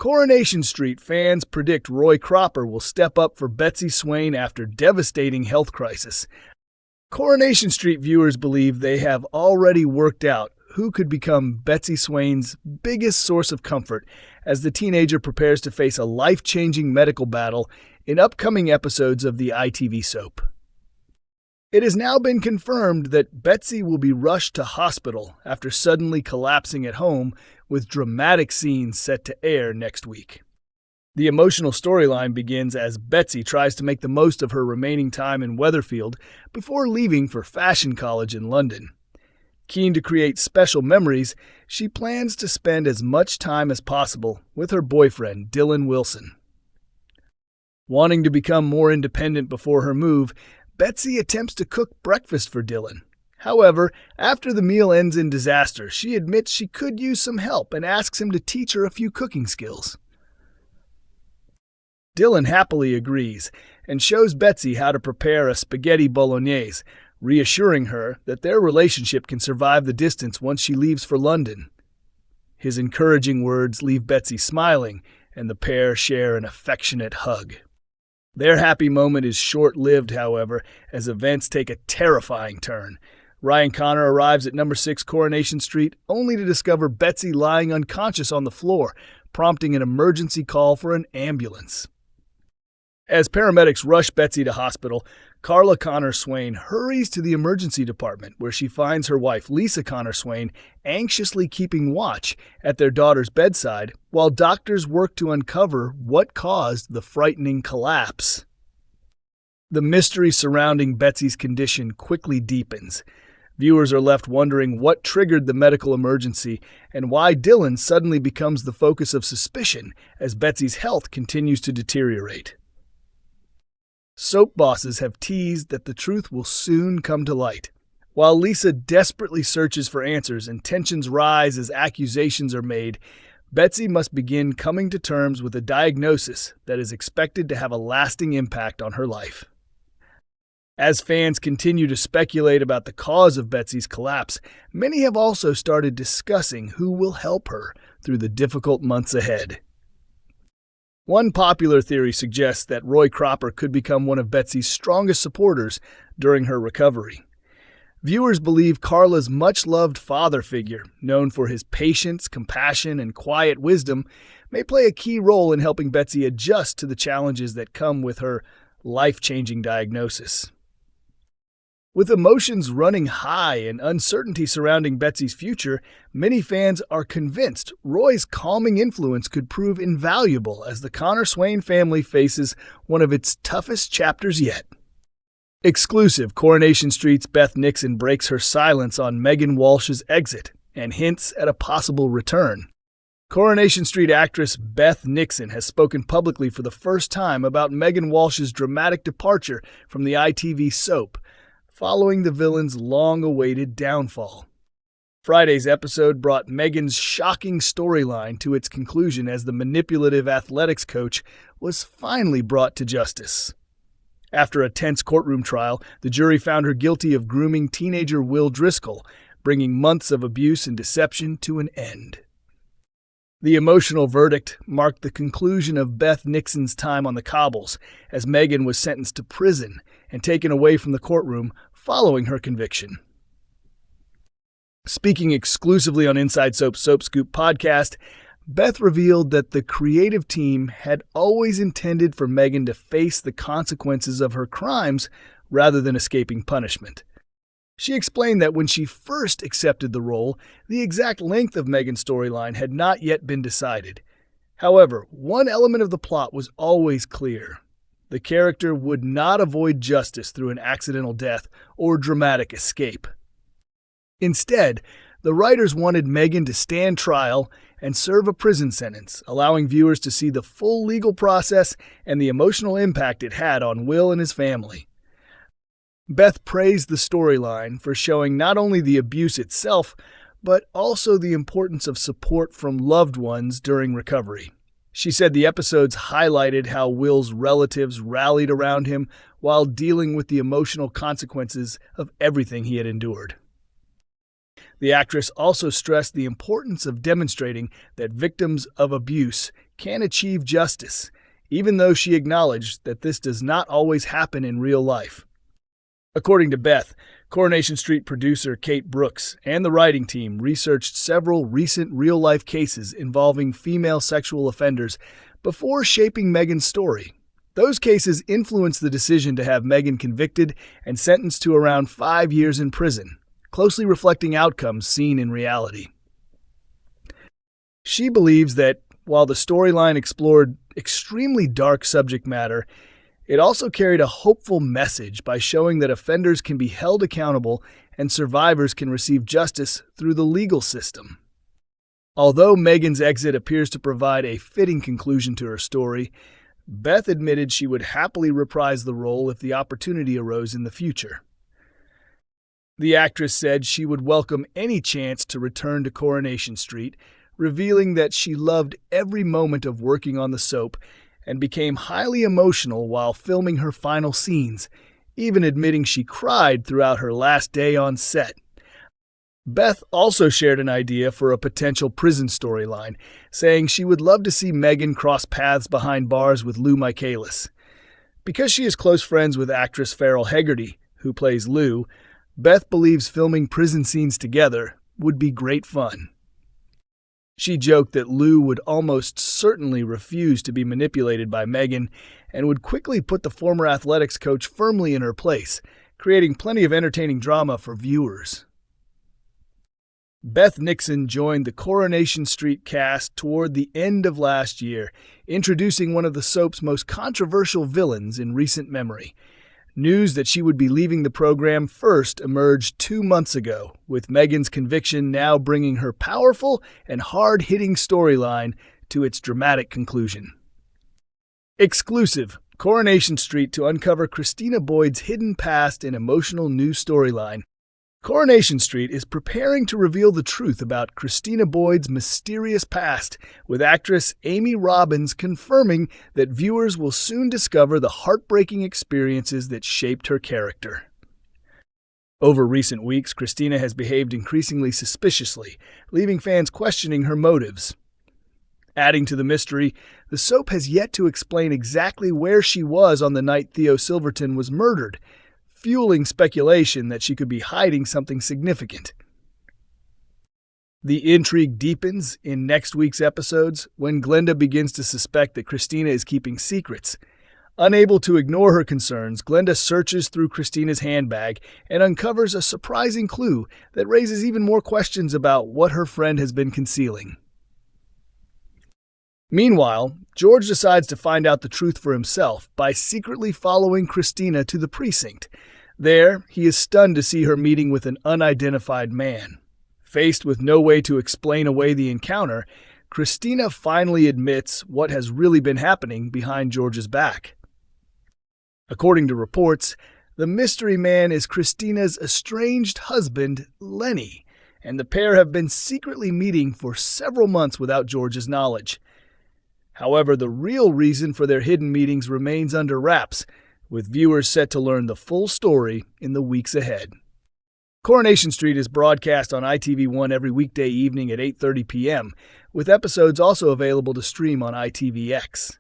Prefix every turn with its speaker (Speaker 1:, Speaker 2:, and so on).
Speaker 1: Coronation Street fans predict Roy Cropper will step up for Betsy Swain after devastating health crisis. Coronation Street viewers believe they have already worked out who could become Betsy Swain's biggest source of comfort as the teenager prepares to face a life-changing medical battle in upcoming episodes of the ITV soap. It has now been confirmed that Betsy will be rushed to hospital after suddenly collapsing at home, with dramatic scenes set to air next week. The emotional storyline begins as Betsy tries to make the most of her remaining time in Weatherfield before leaving for fashion college in London. Keen to create special memories, she plans to spend as much time as possible with her boyfriend, Dylan Wilson. Wanting to become more independent before her move, Betsy attempts to cook breakfast for Dylan. However, after the meal ends in disaster, she admits she could use some help and asks him to teach her a few cooking skills. Dylan happily agrees and shows Betsy how to prepare a spaghetti bolognese, reassuring her that their relationship can survive the distance once she leaves for London. His encouraging words leave Betsy smiling, and the pair share an affectionate hug. Their happy moment is short-lived, however, as events take a terrifying turn. Ryan Connor arrives at number 6 Coronation Street only to discover Betsy lying unconscious on the floor, prompting an emergency call for an ambulance. As paramedics rush Betsy to hospital, Carla Connor Swain hurries to the emergency department where she finds her wife, Lisa Connor Swain, anxiously keeping watch at their daughter's bedside while doctors work to uncover what caused the frightening collapse. The mystery surrounding Betsy's condition quickly deepens. Viewers are left wondering what triggered the medical emergency and why Dylan suddenly becomes the focus of suspicion as Betsy's health continues to deteriorate. Soap bosses have teased that the truth will soon come to light. While Lisa desperately searches for answers and tensions rise as accusations are made, Betsy must begin coming to terms with a diagnosis that is expected to have a lasting impact on her life. As fans continue to speculate about the cause of Betsy's collapse, many have also started discussing who will help her through the difficult months ahead. One popular theory suggests that Roy Cropper could become one of Betsy's strongest supporters during her recovery. Viewers believe Carla's much-loved father figure, known for his patience, compassion, and quiet wisdom, may play a key role in helping Betsy adjust to the challenges that come with her life-changing diagnosis. With emotions running high and uncertainty surrounding Betsy's future, many fans are convinced Roy's calming influence could prove invaluable as the Connor Swain family faces one of its toughest chapters yet. Exclusive, Coronation Street's Beth Nixon breaks her silence on Megan Walsh's exit and hints at a possible return. Coronation Street actress Beth Nixon has spoken publicly for the first time about Megan Walsh's dramatic departure from the ITV soap, following the villain's long-awaited downfall. Friday's episode brought Megan's shocking storyline to its conclusion as the manipulative athletics coach was finally brought to justice. After a tense courtroom trial, the jury found her guilty of grooming teenager Will Driscoll, bringing months of abuse and deception to an end. The emotional verdict marked the conclusion of Beth Nixon's time on the cobbles, as Megan was sentenced to prison and taken away from the courtroom following her conviction. Speaking exclusively on Inside Soap's Soap Scoop podcast, Beth revealed that the creative team had always intended for Megan to face the consequences of her crimes rather than escaping punishment. She explained that when she first accepted the role, the exact length of Megan's storyline had not yet been decided. However, one element of the plot was always clear. The character would not avoid justice through an accidental death or dramatic escape. Instead, the writers wanted Megan to stand trial and serve a prison sentence, allowing viewers to see the full legal process and the emotional impact it had on Will and his family. Beth praised the storyline for showing not only the abuse itself, but also the importance of support from loved ones during recovery. She said the episodes highlighted how Will's relatives rallied around him while dealing with the emotional consequences of everything he had endured. The actress also stressed the importance of demonstrating that victims of abuse can achieve justice, even though she acknowledged that this does not always happen in real life. According to Beth, Coronation Street producer Kate Brooks and the writing team researched several recent real-life cases involving female sexual offenders before shaping Megan's story. Those cases influenced the decision to have Megan convicted and sentenced to around 5 years in prison, closely reflecting outcomes seen in reality. She believes that while the storyline explored extremely dark subject matter, it also carried a hopeful message by showing that offenders can be held accountable and survivors can receive justice through the legal system. Although Megan's exit appears to provide a fitting conclusion to her story, Beth admitted she would happily reprise the role if the opportunity arose in the future. The actress said she would welcome any chance to return to Coronation Street, revealing that she loved every moment of working on the soap and became highly emotional while filming her final scenes, even admitting she cried throughout her last day on set. Beth also shared an idea for a potential prison storyline, saying she would love to see Megan cross paths behind bars with Lou Michaelis. Because she is close friends with actress Farrell Hegarty, who plays Lou, Beth believes filming prison scenes together would be great fun. She joked that Lou would almost certainly refuse to be manipulated by Megan and would quickly put the former athletics coach firmly in her place, creating plenty of entertaining drama for viewers. Beth Nixon joined the Coronation Street cast toward the end of last year, introducing one of the soap's most controversial villains in recent memory. News that she would be leaving the program first emerged 2 months ago, with Megan's conviction now bringing her powerful and hard-hitting storyline to its dramatic conclusion. Exclusive: Coronation Street to uncover Christina Boyd's hidden past and emotional new storyline. Coronation Street is preparing to reveal the truth about Christina Boyd's mysterious past, with actress Amy Robbins confirming that viewers will soon discover the heartbreaking experiences that shaped her character. Over recent weeks, Christina has behaved increasingly suspiciously, leaving fans questioning her motives. Adding to the mystery, the soap has yet to explain exactly where she was on the night Theo Silverton was murdered, fueling speculation that she could be hiding something significant. The intrigue deepens in next week's episodes when Glenda begins to suspect that Christina is keeping secrets. Unable to ignore her concerns, Glenda searches through Christina's handbag and uncovers a surprising clue that raises even more questions about what her friend has been concealing. Meanwhile, George decides to find out the truth for himself by secretly following Christina to the precinct. There, he is stunned to see her meeting with an unidentified man. Faced with no way to explain away the encounter, Christina finally admits what has really been happening behind George's back. According to reports, the mystery man is Christina's estranged husband, Lenny, and the pair have been secretly meeting for several months without George's knowledge. However, the real reason for their hidden meetings remains under wraps, with viewers set to learn the full story in the weeks ahead. Coronation Street is broadcast on ITV1 every weekday evening at 8:30 p.m., with episodes also available to stream on ITVX.